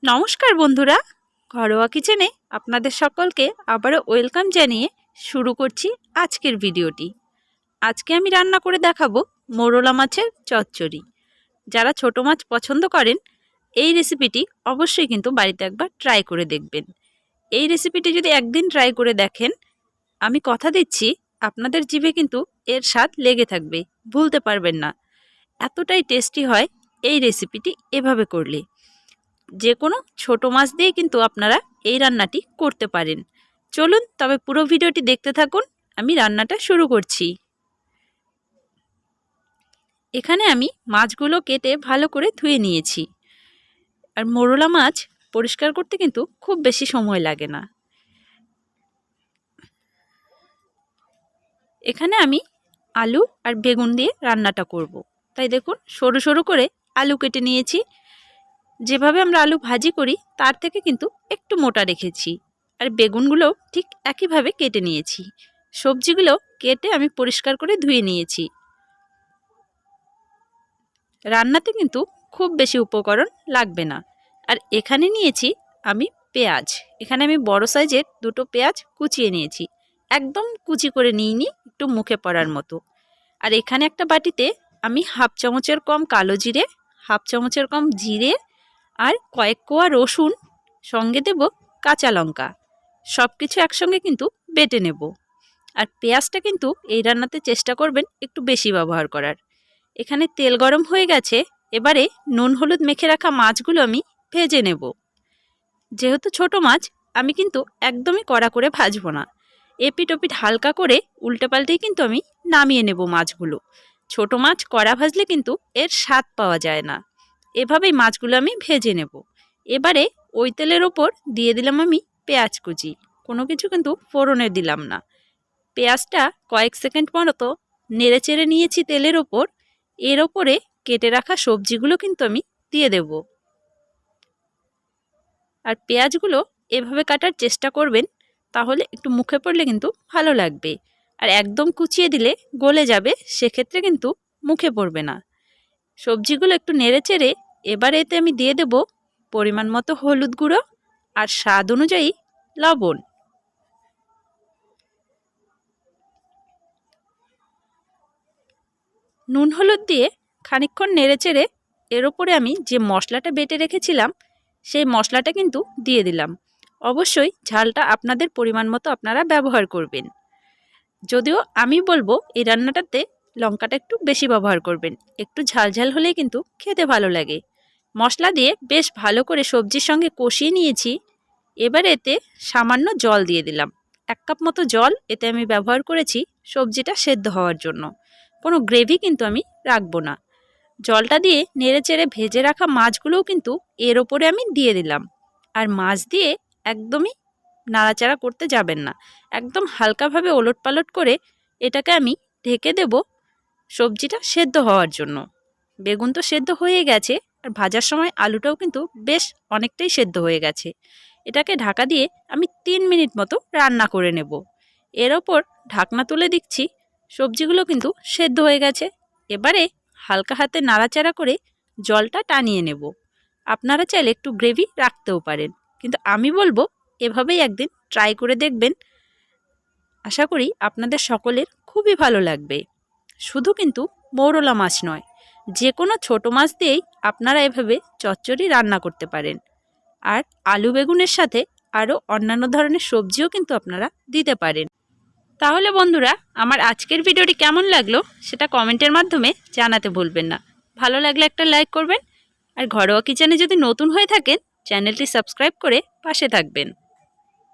নমস্কার বন্ধুরা, ঘরোয়া কিচেনে আপনাদের সকলকে আবারও ওয়েলকাম জানিয়ে শুরু করছি আজকের ভিডিওটি। আজকে আমি রান্না করে দেখাবো মোরলা মাছের চচ্চড়ি। যারা ছোট মাছ পছন্দ করেন এই রেসিপিটি অবশ্যই কিন্তু বাড়িতে একবার ট্রাই করে দেখবেন। এই রেসিপিটি যদি একদিন ট্রাই করে দেখেন, আমি কথা দিচ্ছি আপনাদের জিভে কিন্তু এর স্বাদ লেগে থাকবে, ভুলতে পারবেন না। এতটাই টেস্টি হয় এই রেসিপিটি এভাবে করলে। যে কোনো ছোট মাছ দিয়ে কিন্তু আপনারা এই রান্নাটি করতে পারেন। চলুন তবে পুরো ভিডিওটি দেখতে থাকুন, আমি রান্নাটা শুরু করছি। এখানে আমি মাছগুলো কেটে ভালো করে ধুয়ে নিয়েছি। আর মোরলা মাছ পরিষ্কার করতে কিন্তু খুব বেশি সময় লাগে না। এখানে আমি আলু আর বেগুন দিয়ে রান্নাটা করব। তাই দেখুন সরু সরু করে আলু কেটে নিয়েছি। যেভাবে আমরা আলু ভাজি করি তার থেকে কিন্তু একটু মোটা রেখেছি। আর বেগুনগুলো ঠিক একইভাবে কেটে নিয়েছি। সবজিগুলো কেটে আমি পরিষ্কার করে ধুয়ে নিয়েছি। রান্নাতে কিন্তু খুব বেশি উপকরণ লাগবে না। আর এখানে নিয়েছি আমি পেঁয়াজ। এখানে আমি বড় সাইজের দুটো পেঁয়াজ কুচিয়ে নিয়েছি। একদম কুচি করে নিইনি, একটু মুখে পড়ার মতো। আর এখানে একটা বাটিতে আমি হাফ চামচের কম কালো জিরে, হাফ চামচের কম জিরে আর কয়েক কোয়া রসুন, সঙ্গে দেব কাঁচা লঙ্কা। সব কিছু একসঙ্গে কিন্তু বেটে নেব। আর পেঁয়াজটা কিন্তু এই রান্নাতে চেষ্টা করবেন একটু বেশি ব্যবহার করার। এখানে তেল গরম হয়ে গেছে, এবারে নুন হলুদ মেখে রাখা মাছগুলো আমি ভেজে নেব। যেহেতু ছোট মাছ, আমি কিন্তু একদমই কড়া করে ভাজবো না। এপিট ওপিট হালকা করে উল্টে পাল্টেই কিন্তু আমি নামিয়ে নেব মাছগুলো। ছোট মাছ কড়া ভাজলে কিন্তু এর স্বাদ পাওয়া যায় না। এভাবেই মাছগুলো আমি ভেজে নেব। এবারে ওই তেলের ওপর দিয়ে দিলাম আমি পেঁয়াজ কুচি। কোনো কিছু কিন্তু ফোড়নে দিলাম না। পেঁয়াজটা কয়েক সেকেন্ড মতো নেড়ে চেড়ে নিয়েছি তেলের ওপর। এর ওপরে কেটে রাখা সবজিগুলো কিন্তু আমি দিয়ে দেব। আর পেঁয়াজগুলো এভাবে কাটার চেষ্টা করবেন, তাহলে একটু মুখে পড়লে কিন্তু ভালো লাগবে। আর একদম কুচিয়ে দিলে গলে যাবে, সেক্ষেত্রে কিন্তু মুখে পড়বে না। সবজিগুলো একটু নেড়ে চেড়ে এবার এতে আমি দিয়ে দেব পরিমাণ মতো হলুদ গুঁড়ো আর স্বাদ অনুযায়ী লবণ। নুন হলুদ দিয়ে খানিকক্ষণ নেড়ে চেড়ে এর ওপরে আমি যে মশলাটা বেটে রেখেছিলাম সেই মশলাটা কিন্তু দিয়ে দিলাম। অবশ্যই ঝালটা আপনাদের পরিমাণ মতো আপনারা ব্যবহার করবেন। যদিও আমি বলবো এই রান্নাটাতে লঙ্কাটা একটু বেশি ব্যবহার করবেন, একটু ঝাল ঝাল হলেই কিন্তু খেতে ভালো লাগে। মশলা দিয়ে বেশ ভালো করে সবজির সঙ্গে কষিয়ে নিয়েছি। এবার এতে সামান্য জল দিয়ে দিলাম। 1 কাপ মতো জল এতে আমি ব্যবহার করেছি সবজিটা সেদ্ধ হওয়ার জন্য। কোনো গ্রেভি কিন্তু আমি রাখবো না। জলটা দিয়ে নেড়ে চেড়ে ভেজে রাখা মাছগুলোও কিন্তু এর ওপরে আমি দিয়ে দিলাম। আর মাছ দিয়ে একদমই নাড়াচাড়া করতে যাবেন না। একদম হালকাভাবে ওলটপালট করে এটাকে আমি ঢেকে দেব সবজিটা সেদ্ধ হওয়ার জন্য। বেগুন তো সেদ্ধ হয়ে গেছে, আর ভাজার সময় আলুটাও কিন্তু বেশ অনেকটাই সেদ্ধ হয়ে গেছে। এটাকে ঢাকা দিয়ে আমি 3 মিনিট মতো রান্না করে নেব। এর ওপর ঢাকনা তুলে দিচ্ছি। সবজিগুলো কিন্তু সেদ্ধ হয়ে গেছে। এবারে হালকা হাতে নাড়াচাড়া করে জলটা টানিয়ে নেব। আপনারা চাইলে একটু গ্রেভি রাখতেও পারেন, কিন্তু আমি বলবো এভাবেই একদিন ট্রাই করে দেখবেন। আশা করি আপনাদের সকলের খুবই ভালো লাগবে। শুধু কিন্তু মৌরলা মাছ নয়, যে কোনো ছোট মাছ দিয়েই আপনারা এভাবে চচ্চড়ি রান্না করতে পারেন। আর আলু বেগুনের সাথে আরও অন্যান্য ধরনের সবজিও কিন্তু আপনারা দিতে পারেন। তাহলে বন্ধুরা, আমার আজকের ভিডিওটি কেমন লাগলো সেটা কমেন্টের মাধ্যমে জানাতে ভুলবেন না। ভালো লাগলে একটা লাইক করবেন। আর ঘরোয়া কিচেনে যদি নতুন হয়ে থাকেন, চ্যানেলটি সাবস্ক্রাইব করে পাশে থাকবেন।